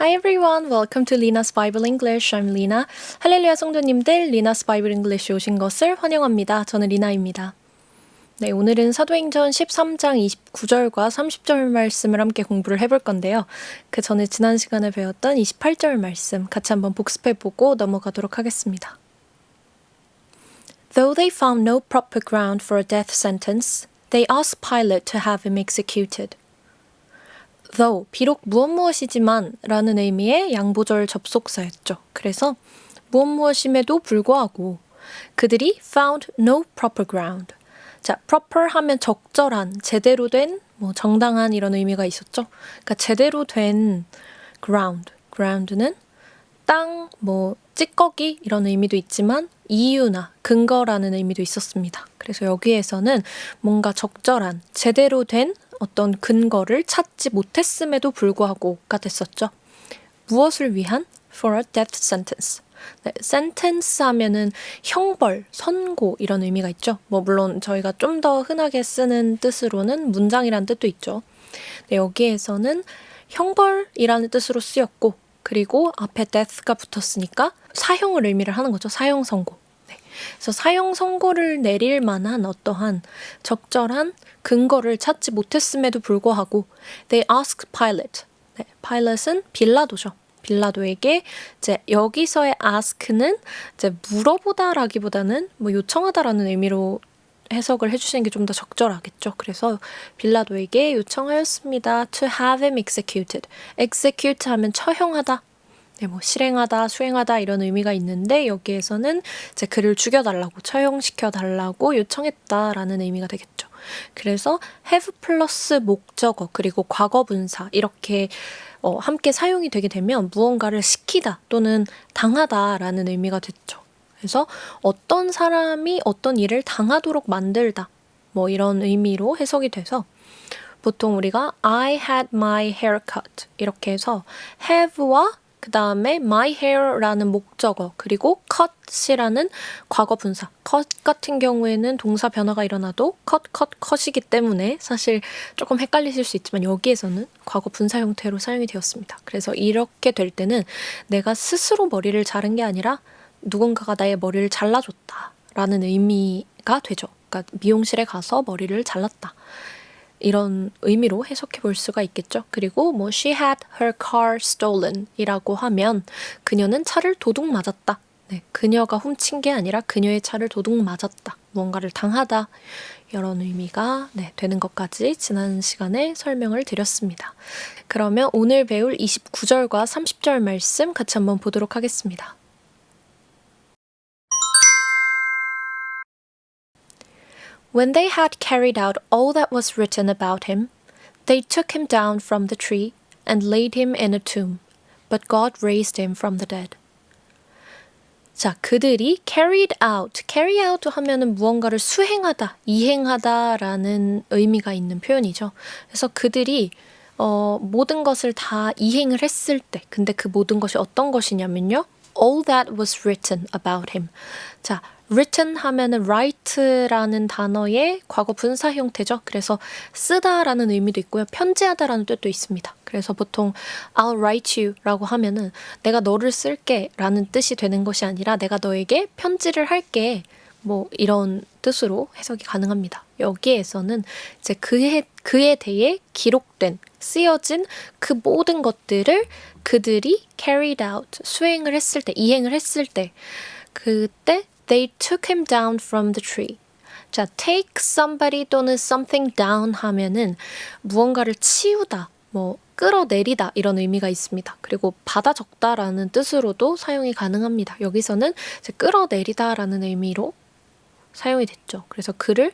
Hi everyone, welcome to Lina's Bible English. I'm Lina. 할렐루야 성도님들, Lina's Bible English에 오신 것을 환영합니다. 저는 리나입니다. 네, 오늘은 사도행전 13장 29절과 30절 말씀을 함께 공부를 해볼 건데요. 그 전에 지난 시간에 배웠던 28절 말씀 같이 한번 복습해보고 넘어가도록 하겠습니다. Though they found no proper ground for a death sentence, they asked Pilate to have him executed. though, 비록 무엇이지만 라는 의미의 양보절 접속사였죠. 그래서 무엇임에도 불구하고 그들이 found no proper ground. 자, proper 하면 적절한, 제대로 된, 정당한 이런 의미가 있었죠. 그러니까 제대로 된 ground. ground는 땅, 찌꺼기 이런 의미도 있지만 이유나 근거라는 의미도 있었습니다. 그래서 여기에서는 뭔가 적절한, 제대로 된 어떤 근거를 찾지 못했음에도 불구하고가 됐었죠. 무엇을 위한? For a death sentence. 네, sentence 하면은 형벌, 선고 이런 의미가 있죠. 물론 저희가 좀 더 흔하게 쓰는 뜻으로는 문장이란 뜻도 있죠. 네, 여기에서는 형벌이라는 뜻으로 쓰였고 그리고 앞에 death가 붙었으니까 사형을 의미를 하는 거죠. 사형 선고. 네, 그래서 사형 선고를 내릴 만한 어떠한 적절한 근거를 찾지 못했음에도 불구하고 they asked Pilate. 네, Pilate은 빌라도죠. 빌라도에게 이제 여기서의 ask는 이제 물어보다라기보다는 요청하다라는 의미로 해석을 해주시는 게 좀 더 적절하겠죠. 그래서 빌라도에게 요청하였습니다. To have him executed. execute 하면 처형하다. 네, 실행하다, 수행하다 이런 의미가 있는데 여기에서는 이제 그를 죽여달라고, 처형시켜달라고 요청했다라는 의미가 되겠죠. 그래서 have 플러스 목적어 그리고 과거분사 이렇게 함께 사용이 되게 되면 무언가를 시키다 또는 당하다라는 의미가 됐죠. 그래서 어떤 사람이 어떤 일을 당하도록 만들다 이런 의미로 해석이 돼서 보통 우리가 I had my hair cut 이렇게 해서 have와 그 다음에 my hair라는 목적어 그리고 cut이라는 과거 분사. cut 같은 경우에는 동사 변화가 일어나도 cut이기 때문에 사실 조금 헷갈리실 수 있지만 여기에서는 과거 분사 형태로 사용이 되었습니다. 그래서 이렇게 될 때는 내가 스스로 머리를 자른 게 아니라 누군가가 나의 머리를 잘라줬다라는 의미가 되죠. 그러니까 미용실에 가서 머리를 잘랐다. 이런 의미로 해석해 볼 수가 있겠죠. 그리고 she had her car stolen 이라고 하면 그녀는 차를 도둑 맞았다. 네, 그녀가 훔친 게 아니라 그녀의 차를 도둑 맞았다. 무언가를 당하다. 이런 의미가 되는 것까지 지난 시간에 설명을 드렸습니다. 그러면 오늘 배울 29절과 30절 말씀 같이 한번 보도록 하겠습니다. When they had carried out all that was written about him, they took him down from the tree and laid him in a tomb, but God raised him from the dead. 자, 그들이 carried out 하면은 무언가를 수행하다, 이행하다라는 의미가 있는 표현이죠. 그래서 그들이 모든 것을 다 이행을 했을 때, 근데 그 모든 것이 어떤 것이냐면요. All that was written about him. 자, written 하면은 write라는 단어의 과거 분사 형태죠. 그래서 쓰다라는 의미도 있고요. 편지하다라는 뜻도 있습니다. 그래서 보통 I'll write you 라고 하면은 내가 너를 쓸게 라는 뜻이 되는 것이 아니라 내가 너에게 편지를 할게 이런 뜻으로 해석이 가능합니다. 여기에서는 이제 그에 대해 기록된, 쓰여진 그 모든 것들을 그들이 carried out, 수행을 했을 때, 이행을 했을 때 그때 they took him down from the tree. 자, take somebody 또는 something down 하면은 무언가를 치우다, 끌어내리다 이런 의미가 있습니다. 그리고 받아 적다라는 뜻으로도 사용이 가능합니다. 여기서는 이제 끌어내리다라는 의미로 사용이 됐죠. 그래서 그를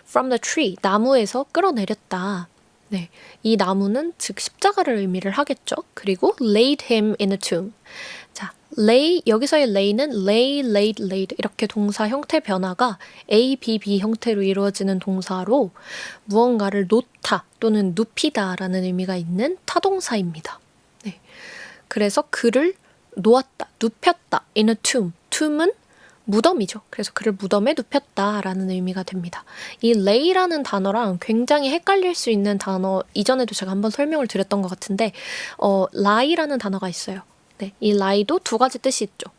from the tree, 나무에서 끌어내렸다. 네, 이 나무는 즉 십자가를 의미를 하겠죠. 그리고 laid him in a tomb. 자, lay, 여기서의 lay는 lay, laid 이렇게 동사 형태 변화가 A, B, B 형태로 이루어지는 동사로 무언가를 놓다 또는 눕히다라는 의미가 있는 타동사입니다. 네, 그래서 그를 놓았다, 눕혔다 in a tomb. tomb은 무덤이죠. 그래서 그를 무덤에 눕혔다라는 의미가 됩니다. 이 lay라는 단어랑 굉장히 헷갈릴 수 있는 단어, 이전에도 제가 한번 설명을 드렸던 것 같은데 lie라는 단어가 있어요. 네, 이 lie도 두 가지 뜻이 있죠.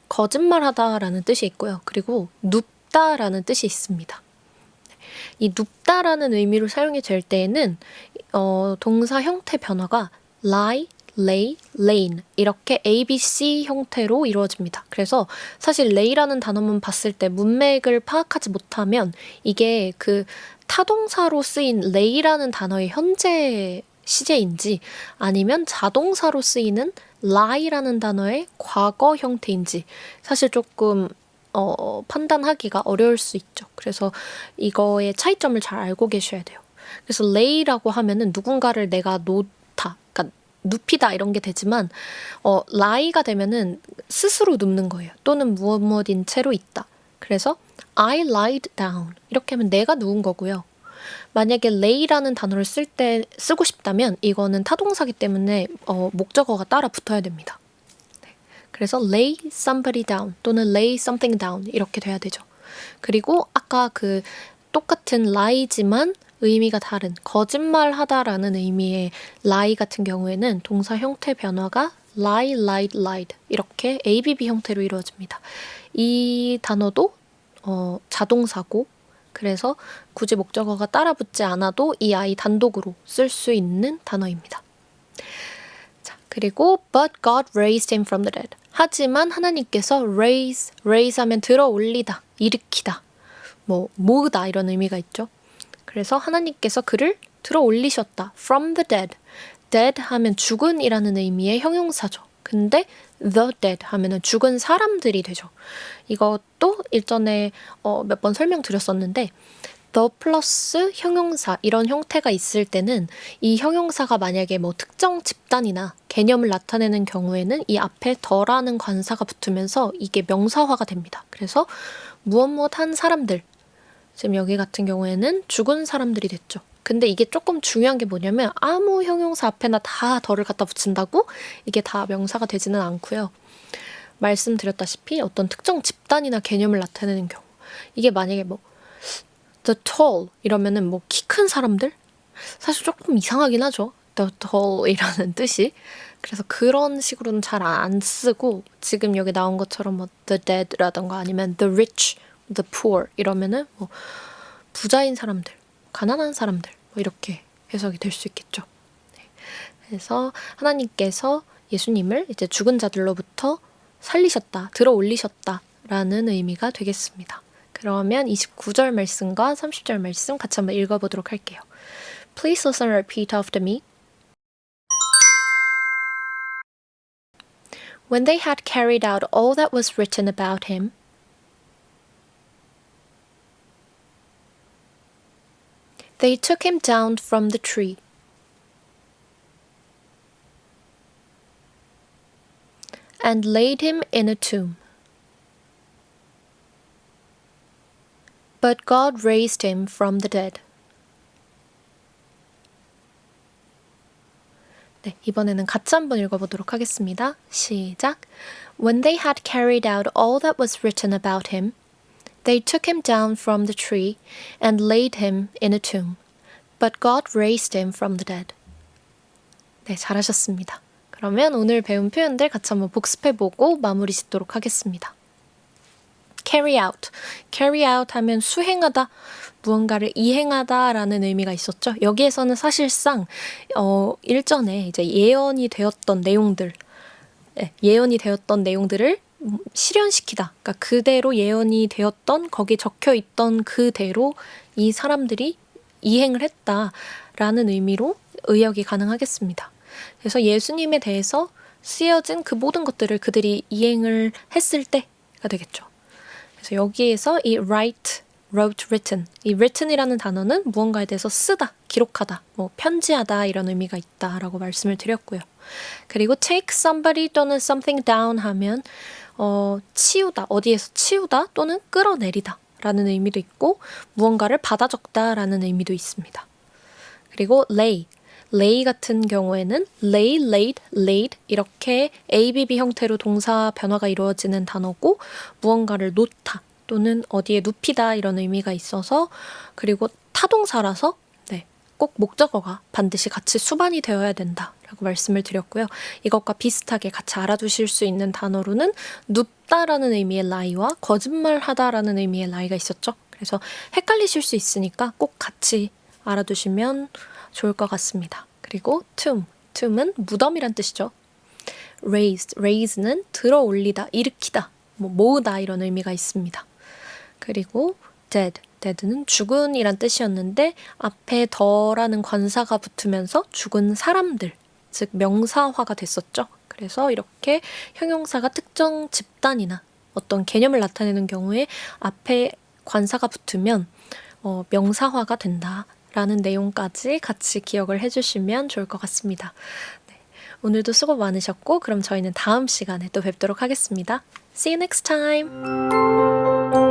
거짓말하다라는 뜻이 있고요. 그리고 눕다라는 뜻이 있습니다. 이 눕다라는 의미로 사용이 될 때에는 동사 형태 변화가 lie, lay, lain 이렇게 ABC 형태로 이루어집니다. 그래서 사실 lay라는 단어만 봤을 때 문맥을 파악하지 못하면 이게 그 타동사로 쓰인 lay라는 단어의 현재 시제인지 아니면 자동사로 쓰이는 lie라는 단어의 과거 형태인지 사실 조금 판단하기가 어려울 수 있죠. 그래서 이거의 차이점을 잘 알고 계셔야 돼요. 그래서 lay라고 하면은 누군가를 내가 놓다, 그러니까 눕히다 이런 게 되지만 lie가 되면은 스스로 눕는 거예요. 또는 무엇인 채로 있다. 그래서 I lied down 이렇게 하면 내가 누운 거고요. 만약에 lay라는 단어를 쓰고 싶다면 이거는 타동사기 때문에 목적어가 따라 붙어야 됩니다. 그래서 lay somebody down 또는 lay something down 이렇게 돼야 되죠. 그리고 아까 그 똑같은 lie지만 의미가 다른 거짓말하다라는 의미의 lie 같은 경우에는 동사 형태 변화가 lie, lied, lied 이렇게 ABB 형태로 이루어집니다. 이 단어도 자동사고 그래서 굳이 목적어가 따라 붙지 않아도 이 아이 단독으로 쓸 수 있는 단어입니다. 자, 그리고 but God raised him from the dead. 하지만 하나님께서 raise 하면 들어 올리다, 일으키다, 모으다 이런 의미가 있죠. 그래서 하나님께서 그를 들어 올리셨다. from the dead. dead 하면 죽은이라는 의미의 형용사죠. 근데 the dead 하면은 죽은 사람들이 되죠. 이것도 일전에 몇 번 설명드렸었는데 the 플러스 형용사 이런 형태가 있을 때는 이 형용사가 만약에 특정 집단이나 개념을 나타내는 경우에는 이 앞에 더라는 관사가 붙으면서 이게 명사화가 됩니다. 그래서 무엇 한 사람들, 지금 여기 같은 경우에는 죽은 사람들이 됐죠. 근데 이게 조금 중요한 게 뭐냐면 아무 형용사 앞에나 다 더를 갖다 붙인다고 이게 다 명사가 되지는 않고요. 말씀드렸다시피 어떤 특정 집단이나 개념을 나타내는 경우 이게 만약에 the tall 이러면은 키 큰 사람들? 사실 조금 이상하긴 하죠. the tall 이라는 뜻이. 그래서 그런 식으로는 잘 안 쓰고 지금 여기 나온 것처럼 the dead라던가 아니면 the rich, the poor 이러면은 부자인 사람들, 가난한 사람들 이렇게 해석이 될 수 있겠죠. 그래서 하나님께서 예수님을 이제 죽은 자들로부터 살리셨다, 들어 올리셨다라는 의미가 되겠습니다. 그러면 29절 말씀과 30절 말씀 같이 한번 읽어보도록 할게요. Please listen and repeat after me. When they had carried out all that was written about him, they took him down from the tree and laid him in a tomb. But God raised him from the dead. 네, 이번에는 같이 한번 읽어보도록 하겠습니다. 시작. When they had carried out all that was written about him, they took him down from the tree and laid him in a tomb. But God raised him from the dead. 네, 잘하셨습니다. 그러면 오늘 배운 표현들 같이 한번 복습해보고 마무리 짓도록 하겠습니다. carry out. carry out 하면 수행하다, 무언가를 이행하다라는 의미가 있었죠. 여기에서는 사실상 일전에 이제 예언이 되었던 내용들을 실현시키다. 그러니까 그대로 예언이 되었던 거기 적혀 있던 그대로 이 사람들이 이행을 했다라는 의미로 의역이 가능하겠습니다. 그래서 예수님에 대해서 쓰여진 그 모든 것들을 그들이 이행을 했을 때가 되겠죠. 그래서 여기에서 이 write, wrote, written 이 written이라는 단어는 무언가에 대해서 쓰다, 기록하다, 편지하다 이런 의미가 있다라고 말씀을 드렸고요. 그리고 take somebody 또는 something down 하면 치우다, 어디에서 치우다 또는 끌어내리다 라는 의미도 있고 무언가를 받아 적다 라는 의미도 있습니다. 그리고 lay, lay 같은 경우에는 lay, laid, laid 이렇게 ABB 형태로 동사 변화가 이루어지는 단어고 무언가를 놓다 또는 어디에 눕히다 이런 의미가 있어서 그리고 타동사라서 꼭 목적어가 반드시 같이 수반이 되어야 된다라고 말씀을 드렸고요. 이것과 비슷하게 같이 알아두실 수 있는 단어로는 눕다라는 의미의 lie와 거짓말하다라는 의미의 lie가 있었죠. 그래서 헷갈리실 수 있으니까 꼭 같이 알아두시면 좋을 것 같습니다. 그리고 tomb은 무덤이란 뜻이죠. raise는 들어 올리다, 일으키다, 모으다 이런 의미가 있습니다. 그리고 dead는 죽은이란 뜻이었는데 앞에 더라는 관사가 붙으면서 죽은 사람들, 즉 명사화가 됐었죠. 그래서 이렇게 형용사가 특정 집단이나 어떤 개념을 나타내는 경우에 앞에 관사가 붙으면 명사화가 된다라는 내용까지 같이 기억을 해주시면 좋을 것 같습니다. 네, 오늘도 수고 많으셨고 그럼 저희는 다음 시간에 또 뵙도록 하겠습니다. See you next time!